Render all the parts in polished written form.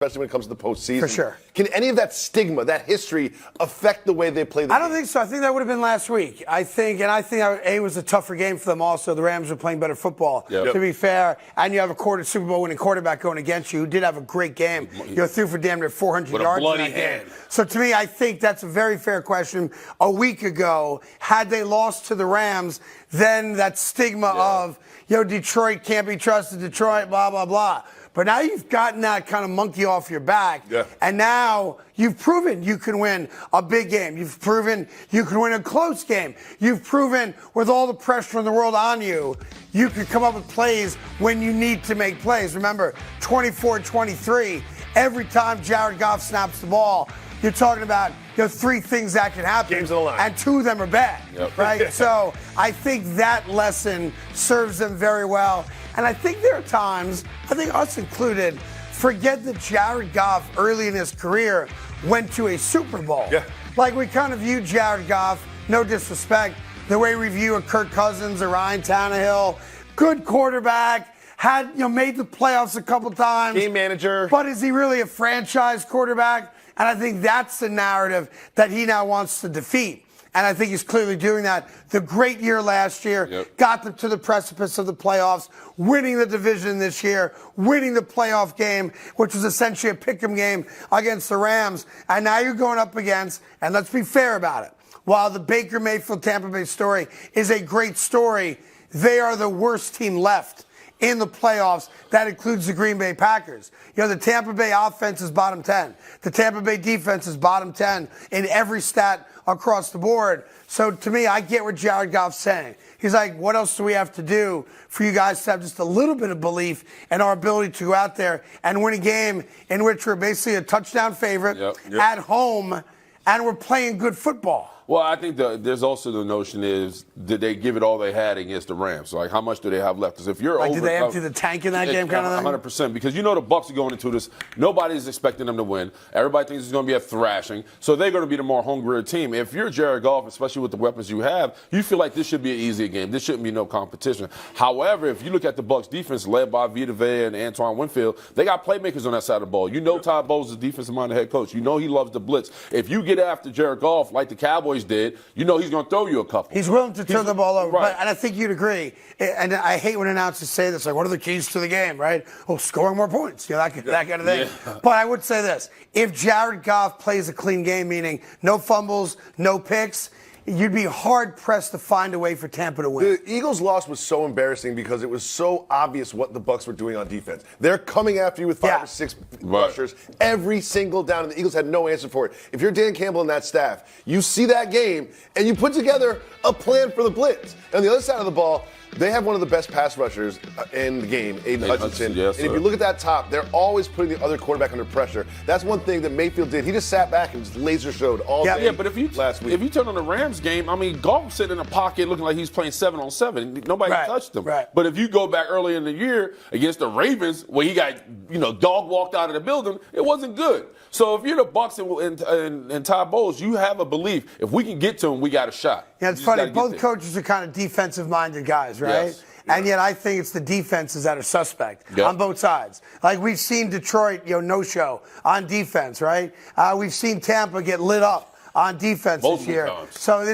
especially when it comes to the postseason. For sure. Can any of that stigma, that history, affect the way they play the game? I don't think so. I think that would have been last week. I think it was a tougher game for them also. The Rams were playing better football, to be fair. And you have a Super Bowl winning quarterback going against you who did have a great game. Threw for damn near 400 with yards a bloody in that game. hand. So to me, I think that's a very fair question. A week ago, had they lost to the Rams, then that stigma of, Detroit can't be trusted, Detroit, blah, blah, blah. But now you've gotten that kind of monkey off your back, and now you've proven you can win a big game. You've proven you can win a close game. You've proven with all the pressure in the world on you, you can come up with plays when you need to make plays. Remember, 24-23, every time Jared Goff snaps the ball, you're talking about three things that can happen, Games on the line. and two of them are bad, right? So I think that lesson serves them very well. And I think there are times, I think us included, forget that Jared Goff early in his career went to a Super Bowl. Like we kind of view Jared Goff, no disrespect, the way we view a Kirk Cousins or Ryan Tannehill, good quarterback, had made the playoffs a couple times. Game manager. But is he really a franchise quarterback? And I think that's the narrative that he now wants to defeat. And I think he's clearly doing that. The great year last year got them to the precipice of the playoffs, winning the division this year, winning the playoff game, which was essentially a pick'em game against the Rams. And now you're going up against, and let's be fair about it, while the Baker Mayfield Tampa Bay story is a great story, they are the worst team left in the playoffs. That includes the Green Bay Packers. The Tampa Bay offense is bottom 10. The Tampa Bay defense is bottom 10 in every stat across the board. So to me, I get what Jared Goff's saying. He's like, what else do we have to do for you guys to have just a little bit of belief in our ability to go out there and win a game in which we're basically a touchdown favorite at home and we're playing good football? Well, I think there's also the notion is, did they give it all they had against the Rams? Like, how much do they have left? Because if you're did they empty the tank in that game kind of thing? 100%. Because the Bucs are going into this. Nobody's expecting them to win. Everybody thinks it's going to be a thrashing. So they're going to be the more hungrier team. If you're Jared Goff, especially with the weapons you have, you feel like this should be an easier game. This shouldn't be no competition. However, if you look at the Bucs defense led by Vita Vea and Antoine Winfield, they got playmakers on that side of the ball. Todd Bowles is the defensive-minded head coach. He loves the blitz. If you get after Jared Goff like the Cowboys did, he's going to throw you a couple. He's willing to turn the ball over. Right. And I think you'd agree. And I hate when announcers say this, like, what are the keys to the game, right? Oh, scoring more points, that kind of thing. But I would say this. If Jared Goff plays a clean game, meaning no fumbles, no picks, you'd be hard-pressed to find a way for Tampa to win. The Eagles' loss was so embarrassing because it was so obvious what the Bucs were doing on defense. They're coming after you with 5 or 6 rushers every single down, and the Eagles had no answer for it. If you're Dan Campbell and that staff, you see that game, and you put together a plan for the blitz. And on the other side of the ball, they have one of the best pass rushers in the game, Aiden Hutchinson. Yes, and if you look at that top, they're always putting the other quarterback under pressure. That's one thing that Mayfield did. He just sat back and just laser showed all day. Yeah, but if you turn on the Rams game, Goff was sitting in a pocket looking like he's playing 7-on-7. Nobody touched him. Right. But if you go back earlier in the year against the Ravens, where he got dog walked out of the building, it wasn't good. So if you're the Bucs and Todd Bowles, you have a belief. If we can get to him, we got a shot. Yeah, it's funny. Both coaches are kind of defensive-minded guys, right? Yes. And yet I think it's the defenses that are suspect on both sides. Like we've seen Detroit, no-show on defense, right? We've seen Tampa get lit up on defense this year. Times. So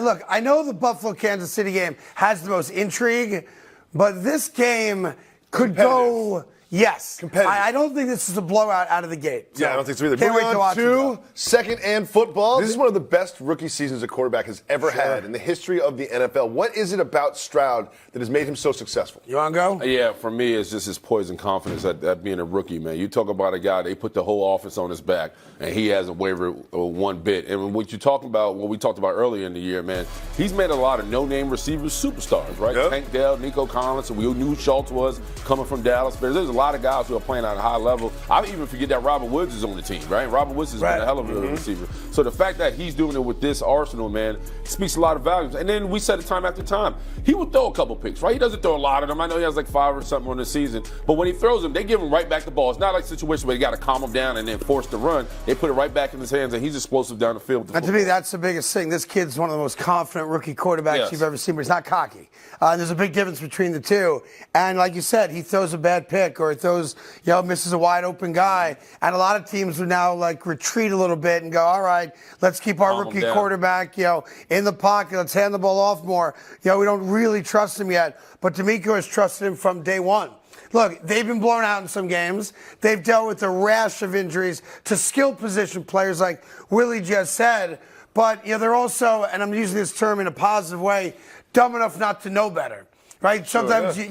look, I know the Buffalo-Kansas City game has the most intrigue, but this game could go... Yes. I don't think this is a blowout out of the gate. Yeah, I don't think so either. Can't wait to watch it. Second and football. This is one of the best rookie seasons a quarterback has ever had in the history of the NFL. What is it about Stroud that has made him so successful? You want to go? Yeah, for me, it's just his poise and confidence at being a rookie, man. You talk about a guy, they put the whole offense on his back, and he hasn't wavered one bit. And what we talked about earlier in the year, man, he's made a lot of no-name receivers superstars, right? Tank Dell, Nico Collins, and we knew who Schultz was coming from Dallas. But there's a lot of guys who are playing at a high level. I even forget that Robert Woods is on the team, right? Robert Woods has been a hell of a receiver. So the fact that he's doing it with this arsenal, man, speaks a lot of volumes. And then we said it time after time. He would throw a couple picks, right? He doesn't throw a lot of them. I know he has like 5 or something on the season. But when he throws them, they give him right back the ball. It's not like a situation where you got to calm him down and then force the run. They put it right back in his hands, and he's explosive down the field. And to me, that's the biggest thing. This kid's one of the most confident rookie quarterbacks you've ever seen, but he's not cocky. There's a big difference between the two. And like you said, he throws a bad pick or it throws, misses a wide open guy. And a lot of teams would now retreat a little bit and go, all right, let's keep our rookie quarterback, in the pocket. Let's hand the ball off more. We don't really trust him yet. But DeMeco has trusted him from day one. Look, they've been blown out in some games. They've dealt with a rash of injuries to skill position players like Willie just said. But they're also, and I'm using this term in a positive way, dumb enough not to know better. Right? Sometimes, you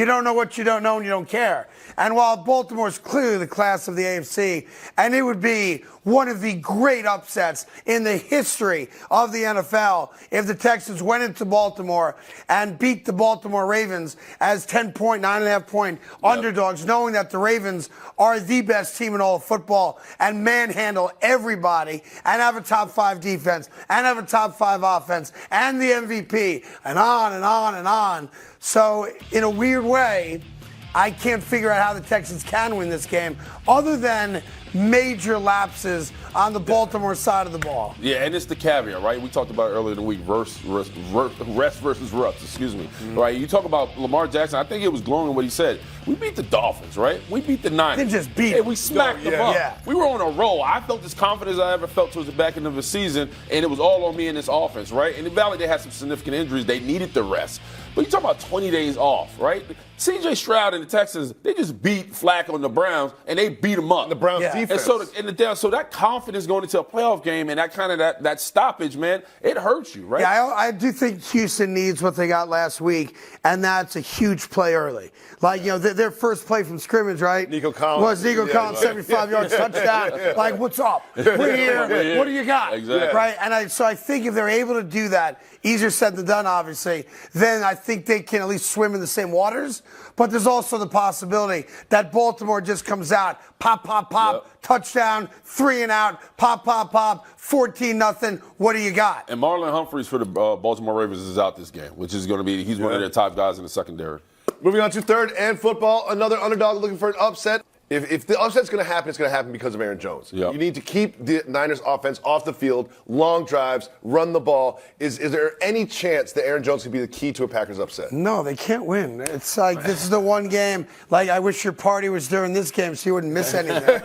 don't know what you don't know and you don't care. And while Baltimore is clearly the class of the AFC, and it would be one of the great upsets in the history of the NFL if the Texans went into Baltimore and beat the Baltimore Ravens as 10-point, 9.5-point underdogs, knowing that the Ravens are the best team in all of football and manhandle everybody and have a top 5 defense and have a top 5 offense and the MVP and on and on and on. So, in a weird way, I can't figure out how the Texans can win this game other than major lapses on the Baltimore side of the ball. Yeah, and it's the caveat, right? We talked about it earlier in the week, rest versus rust, excuse me. Right? You talk about Lamar Jackson, I think it was glowing what he said. We beat the Dolphins, right? We beat the Niners. Didn't just beat them. We smacked them up. Yeah. We were on a roll. I felt as confident as I ever felt towards the back end of the season, and it was all on me in this offense, right? And in Valley, they had some significant injuries. They needed the rest. But you talk about 20 days off, right? CJ Stroud and the Texans, they just beat Flacco and the Browns, and they beat them up. The Browns defense. And so that confidence going into a playoff game and that kind of that stoppage, man, it hurts you, right? Yeah, I do think Houston needs what they got last week, and that's a huge play early. Their first play from scrimmage, right? Nico Collins. Was Nico Collins, 75 yards, touchdown. What's up? We're here. What do you got? Exactly. Right? And I think if they're able to do that, easier said than done, obviously, then I think they can at least swim in the same waters. But there's also the possibility that Baltimore just comes out, pop, pop, pop, touchdown, 3 and out, pop, pop, pop, 14-0. What do you got? And Marlon Humphreys for the Baltimore Ravens is out this game, which is going to be, he's one of their top guys in the secondary. Moving on to third and football, another underdog looking for an upset. If the upset's going to happen, it's going to happen because of Aaron Jones. Yep. You need to keep the Niners offense off the field, long drives, run the ball. Is there any chance that Aaron Jones could be the key to a Packers upset? No, they can't win. It's like this is the one game. I wish your party was during this game so you wouldn't miss anything.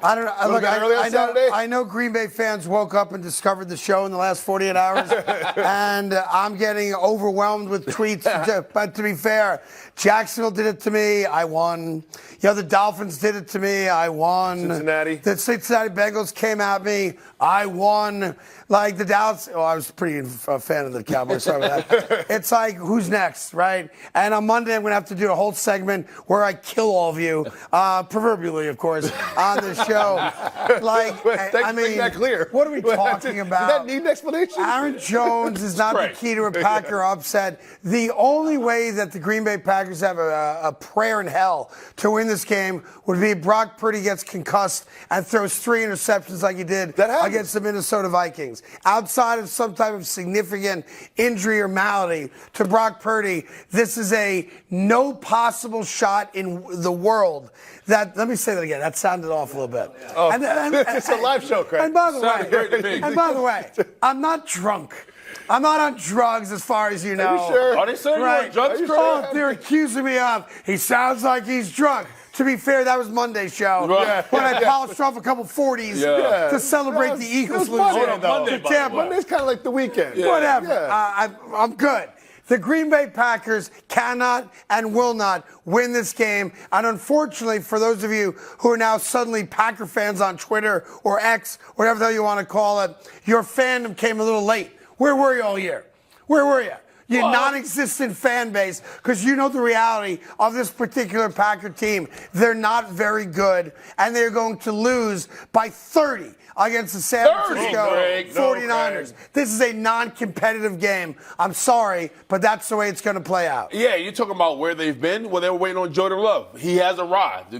I don't know. Look, I know Green Bay fans woke up and discovered the show in the last 48 hours, and I'm getting overwhelmed with tweets. But to be fair, Jacksonville did it to me. I won. The Dolphins did it to me. I won. Cincinnati. The Cincinnati Bengals came at me. I won. The Dallas. Oh, I was pretty a fan of the Cowboys. Sorry about that. It's who's next, right? And on Monday, I'm going to have to do a whole segment where I kill all of you, proverbially, of course, on the show. Thanks for making that clear. What are we talking about? Does that need an explanation? Aaron Jones is not the key to a Packer upset. The only way that the Green Bay Packers have a prayer in hell to win this game would be Brock Purdy gets concussed and throws 3 interceptions like he did against the Minnesota Vikings. Outside of some type of significant injury or malady to Brock Purdy, this is a no possible shot in the world. Let me say that again. That sounded off a little bit. Oh, it's a live show, Craig. And by the way, I'm not drunk. I'm not on drugs as far as you know. Are you sure? Are they saying you're on drugs, Craig? Oh, they're accusing me of, he sounds like he's drunk. To be fair, that was Monday's show when I polished off a couple 40s to celebrate the Eagles losing to Tampa. Monday's kind of like the weekend. Whatever. I'm good. The Green Bay Packers cannot and will not win this game. And unfortunately, for those of you who are now suddenly Packer fans on Twitter or X, whatever the hell you want to call it, your fandom came a little late. Where were you all year? Where were you? You non-existent fan base, because you know the reality of this particular Packer team. They're not very good, and they're going to lose by 30 against the San Francisco 49ers. This is a non-competitive game. I'm sorry, but that's the way it's going to play out. Yeah, you're talking about where they've been. Well, they were waiting on Jordan Love. He has arrived.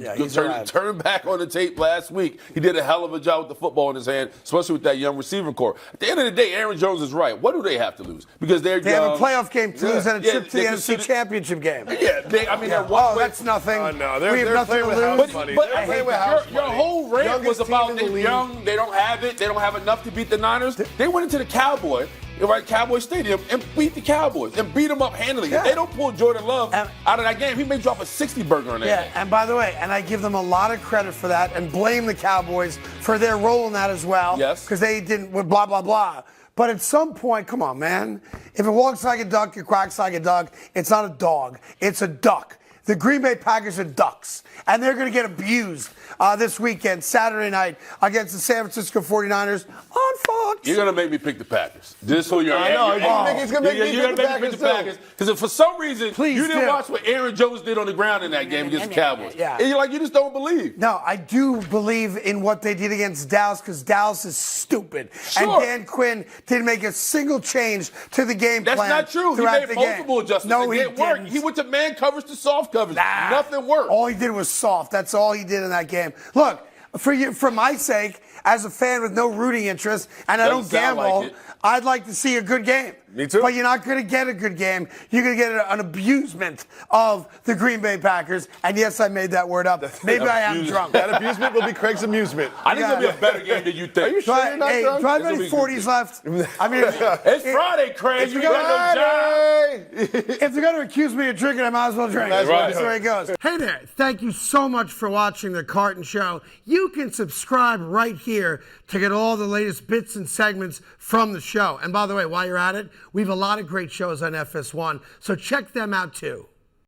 Turn back on the tape last week. He did a hell of a job with the football in his hand, especially with that young receiving core. At the end of the day, Aaron Jones is right. What do they have to lose? Because they have a playoff game to lose and a trip to the NFC Championship game. Yeah, they're one that's nothing. No, we have nothing to lose. But your whole rant was about they're young. They don't have it. They don't have enough to beat the Niners. They went into the Cowboy right, Cowboy Stadium and beat the Cowboys and beat them up handily. If they don't pull Jordan Love out of that game, he may drop a 60 burger on that game. And by the way, and I give them a lot of credit for that and blame the Cowboys for their role in that as well. Yes. Because they didn't, blah, blah, blah. But at some point, come on, man. If it walks like a duck, it quacks like a duck. It's not a dog. It's a duck. The Green Bay Packers are ducks, and they're going to get abused this weekend, Saturday night, against the San Francisco 49ers on Fox. You're going to make me pick the Packers. Just so you're I know. He's going to make me pick the Packers. Because if for some reason you didn't do. watch what Aaron Jones did on the ground in that game against the Cowboys. Yeah. And you're like, you just don't believe. No, I do believe in what they did against Dallas because Dallas is stupid. Sure. And Dan Quinn didn't make a single change to the game plan. That's not true. He throughout made the multiple game. adjustments. No, It he didn't work. didn't. He went to man coverage to soft coverage. Nah. Nothing worked. All he did was soft. That's all he did in that game. Look, for my sake, as a fan with no rooting interest, and I don't Doesn't sound gamble, like it. I'd like to see a good game. Me too. But you're not going to get a good game. You're going to get an abusement of the Green Bay Packers. And yes, I made that word up. Maybe I am drunk. That abusement will be Craig's amusement. I think it'll be a better game than you think. Are you sure you're not drunk? Do I have This'll any be good. 40s left? I mean, It's Friday, Craig. you You got no job. if they're going to accuse me of drinking, I might as well drink. That's right. That's the way it goes. Hey there. Thank you so much for watching The Carton Show. You can subscribe right here to get all the latest bits and segments from the show. And by the way, while you're at it, we have a lot of great shows on FS1, so check them out too.